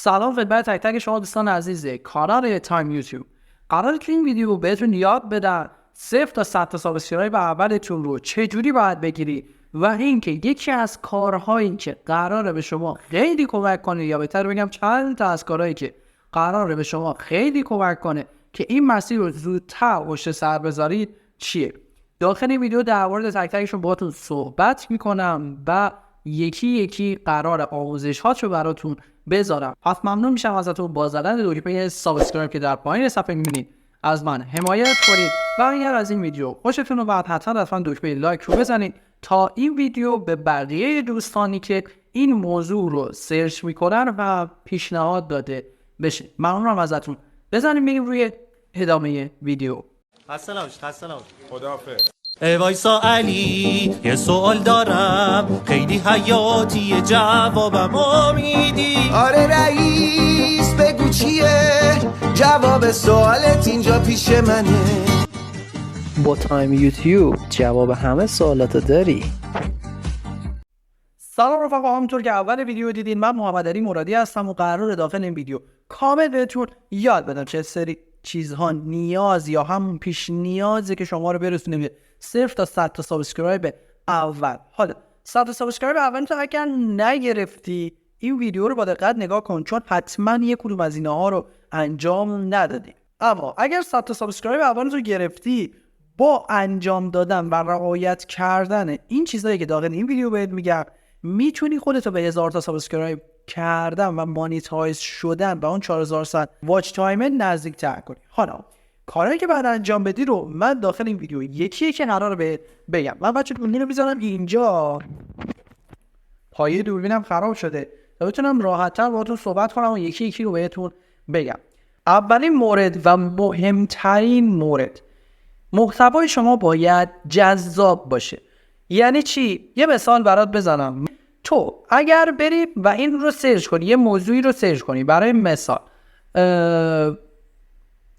سلام خدمت تک تک شما دوستان عزیز کانال تایم یوتیوب. قراره که این ویدیو بهتون یاد بدم 0 تا 100 تا سابسکرایب اولتون رو چجوری باید بگیری و اینکه یکی از کارهایی که قراره به شما خیلی کمک کنه، یا بهتر بگم چند تا از کارهایی که قراره به شما خیلی کمک کنه که این مسیر رو زودتر پشت سر بذارید چیه. داخل این ویدیو در مورد تک تکشون باهاتون صحبت میکنم و یکی یکی قرار آموزش هاشو براتون بذارم. پس ممنون میشم ازتون با زدن دکمه سابسکرایب که در پایین صفحه میبینید از من حمایت کنید و اگر از این ویدیو خوشتون اومد حتما دکمه لایک رو بزنید تا این ویدیو به بقیه دوستانی که این موضوع رو سرچ میکنن و پیشنهاد داده بشه. ممنونم ازتون. بزنیم بریم روی ادامه ویدیو. خسته نباشید. خداحافظ. وایسا علی یه سوال دارم خیلی حیاتیه جوابم میدی؟ آره رئیس بگو چیه جواب سوالت اینجا پیش منه. با تایم یوتیوب جواب همه سوالاتو داری. سلام رفقا، همونطور که اول ویدیو دیدین من محمد علی مرادی هستم و قراره داخل این ویدیو کامل بهتون یاد بدم چه سری چیزها نیاز یا همون پیش نیازه که شما رو برسونه به 0 تا 100 تا سابسکرایب اول. حالا 100 تا سابسکرایب اول تو اگر نگرفتی این ویدیو رو با دقت نگاه کن، چون حتما یک کدوم از اینها رو انجام ندادی. اما اگر 100 تا سابسکرایب اول رو گرفتی، با انجام دادن و رعایت کردن این چیزایی که داخل این ویدیو بهت میگم میتونی خودتو به 1000 تا سابسکرایب کردن و مانیتایز شدن به اون 4000 ساعت واچ تایم نزدیک‌تر کنی. حالا کارهایی که بعد انجام بدی رو من داخل این ویدیو یکی که قراره بهت بگم. من بچه دوربین رو میذارم اینجا، پایه دوربینم خراب شده تا بتونم راحت‌تر باهاتون صحبت کنم و یکی رو بهتون بگم. اولین مورد و مهمترین مورد، محتوای شما باید جذاب باشه. یعنی چی؟ یه مثال برات بزنم. تو اگر بری و این رو سرچ کنی، یه موضوعی رو سرچ کنی، برای مثال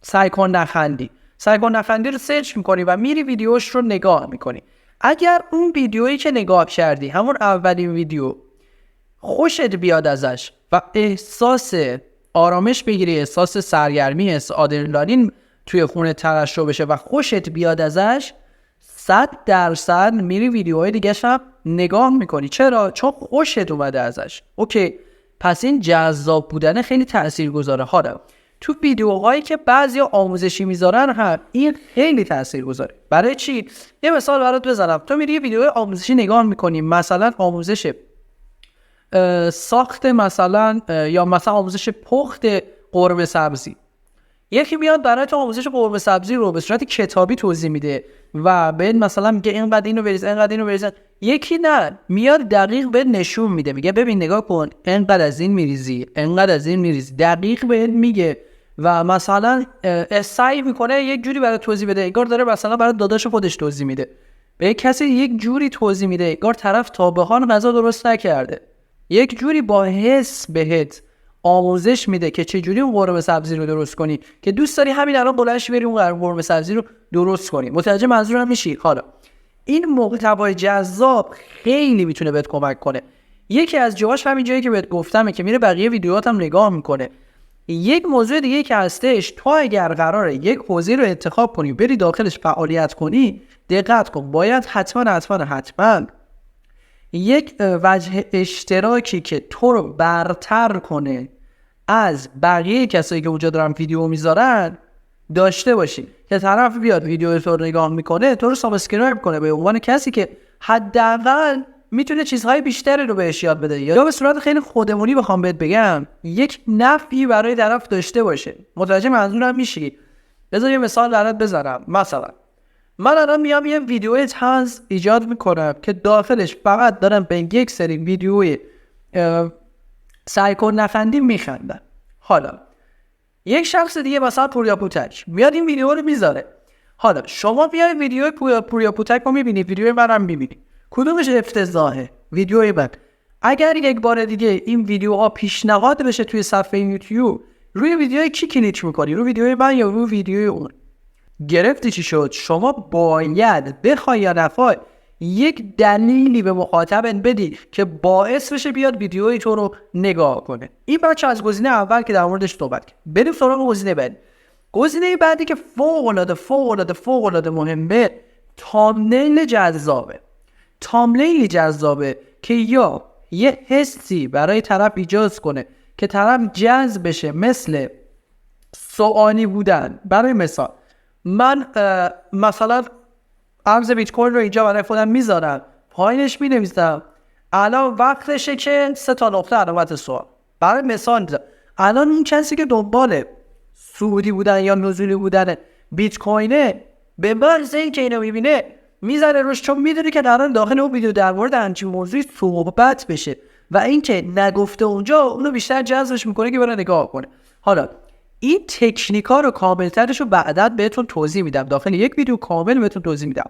سعی کن نخندی رو سرچ میکنی و میری ویدیوش رو نگاه میکنی. اگر اون ویدیویی که نگاه کردی، همون اولین ویدیو، خوشت بیاد ازش و احساس آرامش بگیری، احساس سرگرمی، احساس آدرنالین توی خونه ترشح بشه و خوشت بیاد ازش، 100% میری ویدیوهای دیگه هم نگاه میکنی. چرا؟ چون خوشت اومده ازش. اوکی، پس این جذاب بودن خیلی تاثیرگذاره. حالا تو ویدیوهایی که بعضی آموزشی میذارن هم این خیلی تاثیرگذاره. برای چی؟ یه مثال برات بزنم. تو میری ویدیو آموزشی نگاه میکنی، مثلا آموزش ساخت یا مثلا آموزش پخت قرمه سبزی. یکی میاد برای تو آموزش قرمه سبزی رو به صورت کتابی توضیح میده و بهت مثلا میگه اینقدر اینو بریز، اینقدر اینو بریز. یکی نه، میاد دقیق بهت نشون میده، میگه ببین نگاه کن، اینقدر از این میریزی، اینقدر از این میریزی، دقیق بهت میگه و مثلا سعی میکنه یک جوری برای توضیح بده انگار داره مثلا برای داداش خودش توضیح میده. به کسی یک جوری توضیح میده انگار طرف تا به حال غذا درست نکرده. یک جوری با حس بهت آموزش میده که چه جوری اون قرمه سبزی رو درست کنی که دوست داری همین الان بلندش بری اون قرمه سبزی رو درست کنی. متوجه منظورم میشی؟ حالا این محتوای جذاب خیلی میتونه بهت کمک کنه. یکی از جاهاش همین جایی که بهت گفتمه که میره بقیه ویدیوهاتم نگاه میکنه. یک موضوع دیگه که هستش، تو اگر قراره یک حوزه رو انتخاب کنی بری داخلش فعالیت کنی، دقت کن، باید حتما یک وجه اشتراکی که تو رو برتر کنه از بقیه کسایی که اونجا دارن ویدیو میذارن داشته باشی که طرف بیاد ویدیو تو رو نگاه میکنه، تو رو سابسکرایب کنه به عنوان کسی که حداقل میتونه چیزهای بیشتری رو بهش یاد بده، یا به صورت خیلی خودمونی بخوام بهت بگم یک نفعی برای طرف داشته باشه. متوجه منظورم میشی؟ بذار یه مثال برات بزنم. مثلا من الان میام یه ویدیو طنز ایجاد میکنم که داخلش فقط دارم به یک سری ویدیوی سعی کن نخندی میخندن. حالا یک شخص دیگه مثلا پوریا پوتک میاد این ویدیو رو میذاره. حالا شما بیای ویدیو پوریا پوتک رو میبینی، ویدیو منم میبینی، کدومش افتضاحه؟ ویدیوی من. اگر یک بار دیگه این ویدیوها پیشنهاد بشه توی صفحه یوتیوب، روی ویدیوی کی کلیک میکنی؟ روی ویدیوی من یا روی ویدیوی اون؟ گرفتی چی شد؟ شما باید بخوای یا نخوای یک دلیلی به مخاطبت بدی که باعث بشه بیاد ویدیوی تو رو نگاه کنه. این بچه از گزینه اول که در موردش صحبت کرد. بریم سراغ گزینه بعد. گزینه بعدی که فوق العاده مهمه، تامنیل جذابه. تامنیل جذابه که یا یه حسی برای طرف ایجاد کنه که طرف جذب بشه، مثل سوالی بودن. برای مثال من مثلا ارز بیت کوین رو اینجا برای خودم میذارم، پایینش مینویسم الان وقتشه که 3 نقطه علامت سوال. برای مثال الان اون کسی که دنبال صعودی بودن یا نزولی بودن بیت کوینه، به محض اینکه اینو میبینه میزنه روش، چون میدونه که الان داخل اون ویدیو در مورد همچین موضوعی صحبت بشه و اینکه نگفته اونجا اونو بیشتر جذبش میکنه که بره نگاه کنه. حالا این تکنیکا رو کاملترش رو بعداً بهتون توضیح میدم، داخل یک ویدیو کامل بهتون توضیح میدم.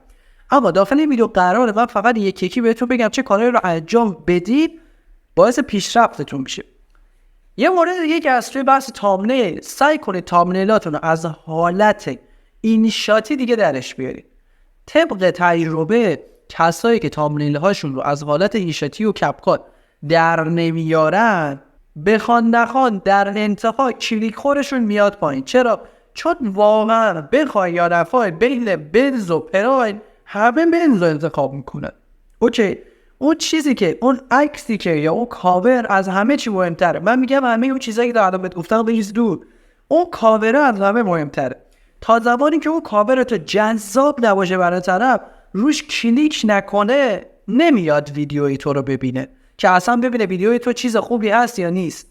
اما داخل این ویدیو قراره من فقط یکی بهتون بگم چه کاری رو انجام بدید باعث پیشرفتتون میشه. یه مورد دیگه که از توی بحث تامنیل، سعی کنید تامنیلاتون رو از حالت اینشاتی دیگه درش بیارید. طبق تجربه کسایی که تامنیل هاشون رو از حالت اینشاتی و کپکات در نمیارن، بخوان نخوان در انتها کلیک خورشون میاد پایین. چرا؟ چون واقعا بخوای یا نخوای بین بنز و پراین همه بنز رو انتخاب میکنن. اوکی، اون چیزی که اون عکسی که یا اون کاور از همه چی مهمتره. من میگم همه اون چیزایی که در الان بهت گفتم بریز دور، اون کاور از همه مهمتره. تا زمانی که اون کاور تو جذاب نباشه برای طرف، روش کلیک نکنه نمیاد ویدیوی تو رو ببینه که اصلا ببینه ویدیوی تو چیز خوبی هست یا نیست.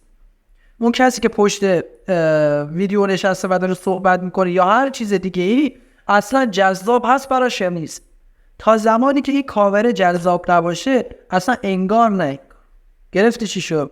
اون کسی که پشت ویدیو نشسته و داره صحبت میکنه یا هر چیز دیگه ای اصلا جذاب هست براش یا نیست. تا زمانی که این کاور جذاب نباشه اصلا انگار نه. گرفتی چی شد؟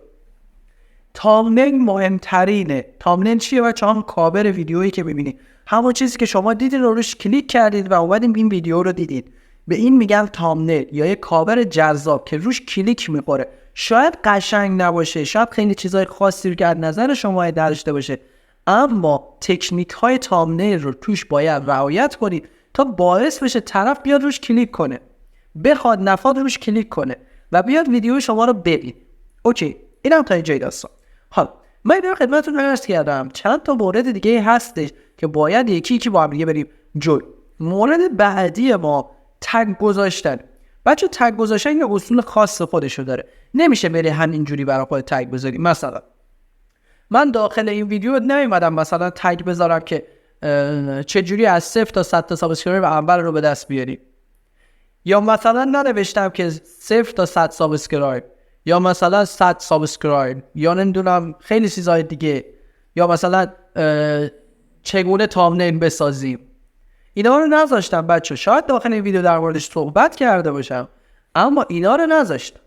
تامنیل مهمترینه. تامنیل چیه بچه؟ هم کاور ویدیویی که ببینید، همون چیزی که شما دیدین رو روش کلیک کردید و اومدین این ویدیو رو دیدید، به این میگن تامنیل یا یک کاور جذاب که روش کلیک میخوره. شاید قشنگ نباشه، شاید خیلی چیزای خاصی رو که از نظر شما داشته باشه، اما تکنیک های تامنیل رو توش باید رعایت کنید تا باعث بشه طرف بیاد روش کلیک کنه، بخواد نخواد روش کلیک کنه و بیاد ویدیو شما رو ببین. اوکی، اینم تا اینجای داستان. حالا من اینو خدمتتون عرض کردم، چند تا مورد دیگه هستش که باید یکی با هم دیگه بریم جلو. مورد بعدی ما تگ گذاشتن. بچه تگ گذاشتن یه اصول خاص خودشو داره، نمیشه بری همینجوری برای خود تگ بذاری. مثلا من داخل این ویدیو نمیمدم مثلا تگ بذارم که چجوری از 0 تا 100 تا سابسکرایب اول رو به دست بیاری، یا مثلا ننوشتم که 0 تا 100 سابسکرایب، یا مثلا 100 سابسکرایب، یا نمیدونم خیلی چیزای دیگه، یا مثلا چگونه تامنیل بسازیم. اینا رو نذاشتم بچه. شاید داخل این ویدیو در موردش صحبت کرده باشم اما اینا رو نذاشتم.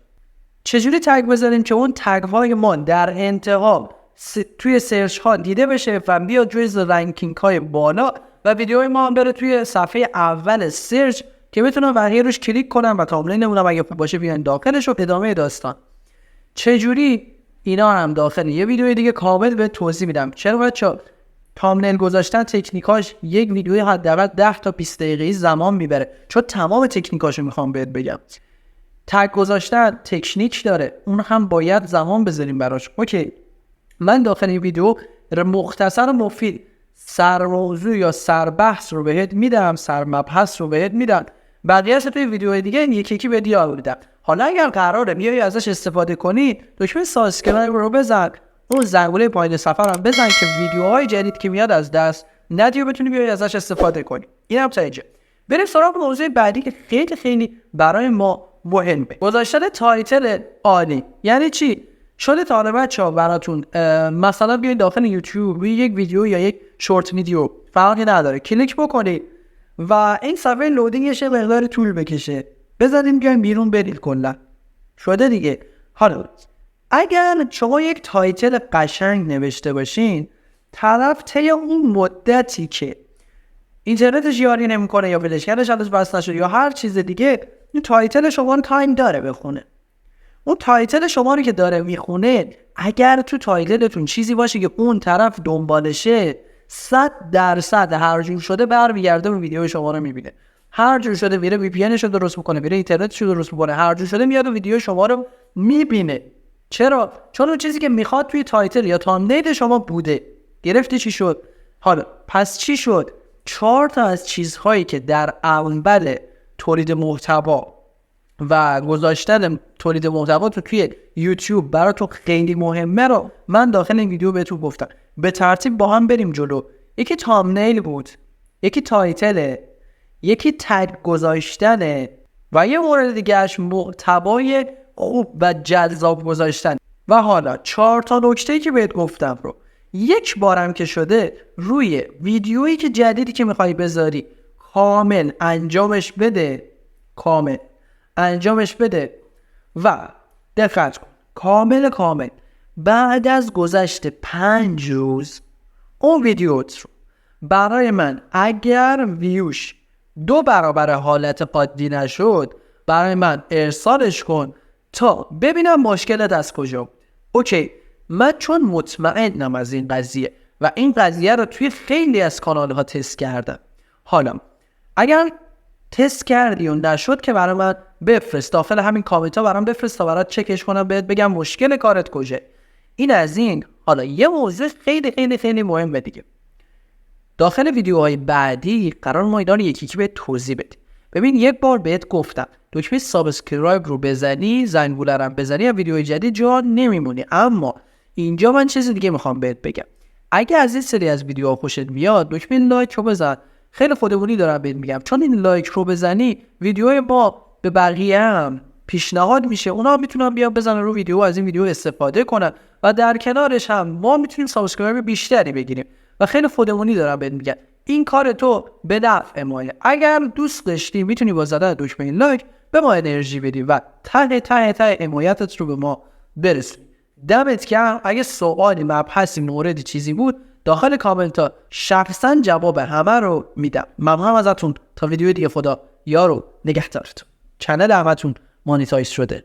چجوری تگ بذاریم که اون تگ های ما در انتها توی سرچ ها دیده بشه و بیاد جزو رنکینگ های بالا و ویدیوهای ما هم بره توی صفحه اول سرچ که بتونم بقیه روش کلیک کنم و تامنیل نمونم اگه باشه بیان داخلش و ادامه داستان. چجوری؟ اینا هم داخل یه ویدیو دیگه کامل به توضیح میدم. چرا بچه‌ها؟ تامنیل گذاشتن تکنیکاش یک ویدیوی حداقل 10 تا 20 دقیقه‌ای زمان میبره، چون تمام تکنیکاشو میخوام بهت بگم. تگ گذاشتن تکنیک داره، اون هم باید زمان بذاریم براش. اوکی، من داخل این ویدیو مختصر و مفید سرموضوع یا سربحث رو بهت میدم، سرمبحث رو بهت میدم، بقیه‌اش توی ویدیوهای دیگه یکی به دیار میدم. حالا اگر قراره بیای ازش استفاده کنی، دکمه سابسکرایب رو بزن، اون زنگوله پایین صفحه رو بزن که ویدیوهای جدید که میاد از دست ندی و بتونی بیای ازش استفاده کنی. اینم تا اینجا. بریم سراغ موضوع بعدی که خیلی خیلی برای ما مهمه. گذاشتن تایتل عالی. یعنی چی؟ شده تا حالا بچه‌ها براتون مثلا بیاین داخل یوتیوب یک ویدیو یا یک شورت ویدیو فرقی نداره، کلیک بکنید و این صفحه لودینگش یه مقدار طول بکشه، بزنیم بیاین بیرون برید کلا. شده دیگه. حالا اگر شما یک تایتل قشنگ نوشته باشین، طرف طی اون مدتی که اینترنتش یاری نمیکنه یا فلشکرش ازش بس نشد یا هر چیز دیگه، این تایتل شما رو تایم داره بخونه. اون تایتل شما رو که داره میخونه، اگر تو تایتلتون چیزی باشه که اون طرف دنبالشه، 100% هر جور شده برمیگرده و ویدیو شما رو میبینه. هر جور شده میره وی پی انش رو درست میکنه، میره اینترنتش رو درست میکنه، هر جور شده میاد و ویدیو شما رو میبینه. چرا؟ چون اون چیزی که میخواد توی تایتل یا تامنیل شما بوده. گرفتی چی شد؟ حالا پس چی شد؟ 4 تا از چیزهایی که در اول تولید محتوا و گذاشتن تولید محتوا تو توی یوتیوب برای تو خیلی مهمه رو من داخل این ویدیو بهتون گفتم. به ترتیب با هم بریم جلو. یکی تامنیل بود، یکی تایتله، یکی تگ گذاشتنه و یه مورد دیگهش محتوای خوب و جذاب گذاشتن. و حالا 4 تا نکته‌ای که بهت گفتم رو یک بارم که شده روی ویدیویی که جدیدی که میخوای بذاری کامل انجامش بده و دقت کن کامل بعد از گذشت 5 روز اون ویدیوت رو برای من اگر ویوش 2 برابر حالت قادی نشد برای من ارسالش کن تا ببینم مشکلت از کجا بود. اوکی، من چون مطمئنم از این قضیه و این قضیه رو توی خیلی از کانال ها تست کردم. حالا اگر تست کردی و نشد که برای من بفرست داخل همین کامنت ها، برام بفرست تا برات چکش کنم بهت بگم مشکل کارت کجاست. این از این. حالا یه موضوع خیلی خیلی خیلی مهمه دیگه. داخل ویدیوهای بعدی قرار ما اینا رو یکی به توضیح بدیم. ببین یک بار بهت گفتم دکمه سابسکرایب رو بزنی، زنگوله رو بزنی و ویدیوهای جدید جا نمیمونی. اما اینجا من چیز دیگه میخوام بهت بگم. اگه از این سری از ویدیوها خوشت میاد دکمه لایک رو بزن. خیلی خودمونی دارم بهت میگم، چون این لایک رو بزنی ویدیوهای ما به بقیه هم پیشنهاد میشه، اونا میتونن بیان بزنن رو ویدیو، از این ویدیو استفاده کنن و در کنارش هم ما میتونیم سابسکرایب بیشتری بگیریم. و خیلی خودمونی دارم بهت میگم این کار تو به نفع ماه. اگر دوست داشتی میتونی با زدن دکمه لایک به ما انرژی بدی و ته حمایتت رو به ما برسونی. دمت گرم. اگه سوالی، مبحثی، موردی چیزی بود داخل کامنت ها شخصا جواب همه رو میدم. ممنونم ازتون. تا ویدیو دیگه، خدا یارو نگهدارتون. چنل همتون مانیتایز شده.